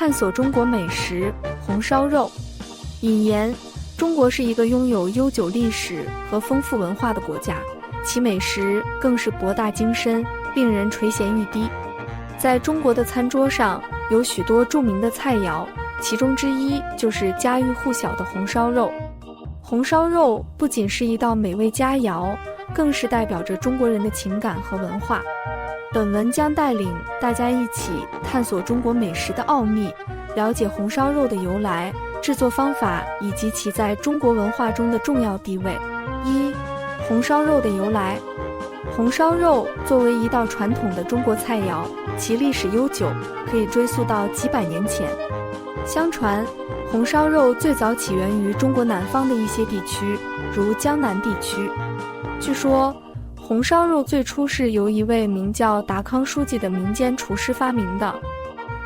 探索中国美食，红烧肉。引言：中国是一个拥有悠久历史和丰富文化的国家，其美食更是博大精深，令人垂涎欲滴。在中国的餐桌上有许多著名的菜肴，其中之一就是家喻户晓的红烧肉。红烧肉不仅是一道美味佳肴，更是代表着中国人的情感和文化。本文将带领大家一起探索中国美食的奥秘，了解红烧肉的由来、制作方法以及其在中国文化中的重要地位。一、红烧肉的由来。红烧肉作为一道传统的中国菜肴，其历史悠久，可以追溯到几百年前。相传，红烧肉最早起源于中国南方的一些地区，如江南地区。据说，红烧肉最初是由一位名叫达康书记的民间厨师发明的。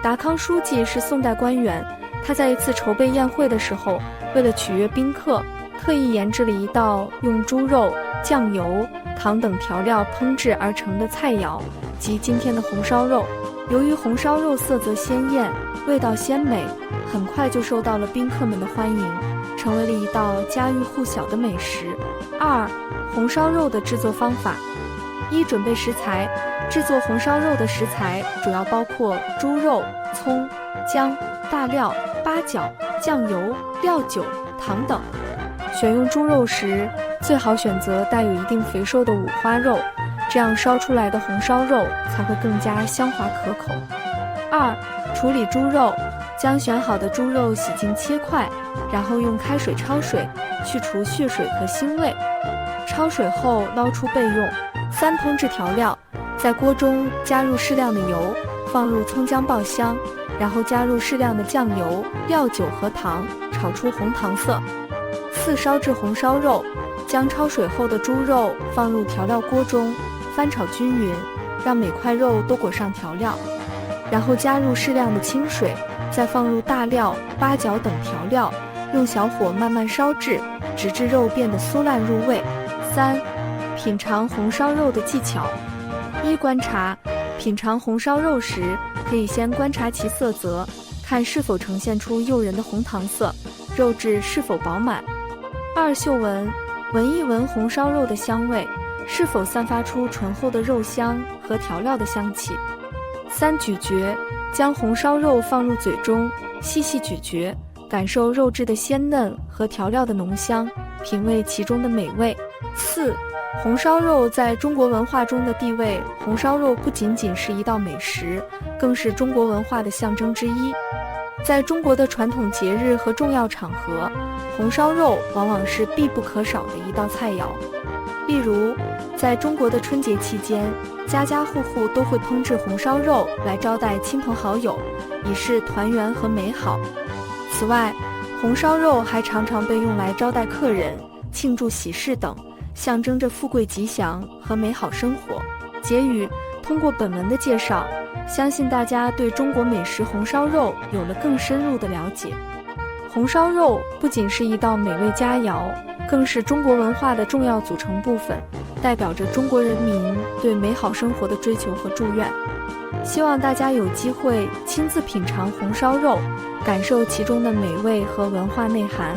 达康书记是宋代官员，他在一次筹备宴会的时候，为了取悦宾客，特意研制了一道用猪肉、酱油、糖等调料烹制而成的菜肴，即今天的红烧肉。由于红烧肉色泽鲜艳，味道鲜美，很快就受到了宾客们的欢迎，成为了一道家喻户晓的美食。二、红烧肉的制作方法。一、准备食材。制作红烧肉的食材主要包括猪肉、葱、姜、大料、八角、酱油、料酒、糖等。选用猪肉时，最好选择带有一定肥瘦的五花肉，这样烧出来的红烧肉才会更加香滑可口。二、处理猪肉。将选好的猪肉洗净切块，然后用开水焯水，去除血水和腥味。焯水后捞出备用。三、烹制调料。在锅中加入适量的油，放入葱姜爆香，然后加入适量的酱油、料酒和糖，炒出红糖色。四、烧制红烧肉。将焯水后的猪肉放入调料锅中，翻炒均匀，让每块肉都裹上调料，然后加入适量的清水，再放入大料、八角等调料，用小火慢慢烧制，直至肉变得酥烂入味。三、品尝红烧肉的技巧。一、观察。品尝红烧肉时，可以先观察其色泽，看是否呈现出诱人的红糖色，肉质是否饱满。二、嗅闻。闻一闻红烧肉的香味，是否散发出醇厚的肉香和调料的香气。三、咀嚼。将红烧肉放入嘴中，细细咀嚼，感受肉质的鲜嫩和调料的浓香，品味其中的美味。四、红烧肉在中国文化中的地位。红烧肉不仅仅是一道美食，更是中国文化的象征之一。在中国的传统节日和重要场合，红烧肉往往是必不可少的一道菜肴。例如，在中国的春节期间，家家户户都会烹制红烧肉来招待亲朋好友，以示团圆和美好。此外，红烧肉还常常被用来招待客人、庆祝喜事等，象征着富贵吉祥和美好生活。结语：通过本文的介绍，相信大家对中国美食红烧肉有了更深入的了解。红烧肉不仅是一道美味佳肴，更是中国文化的重要组成部分，代表着中国人民对美好生活的追求和祝愿。希望大家有机会亲自品尝红烧肉，感受其中的美味和文化内涵。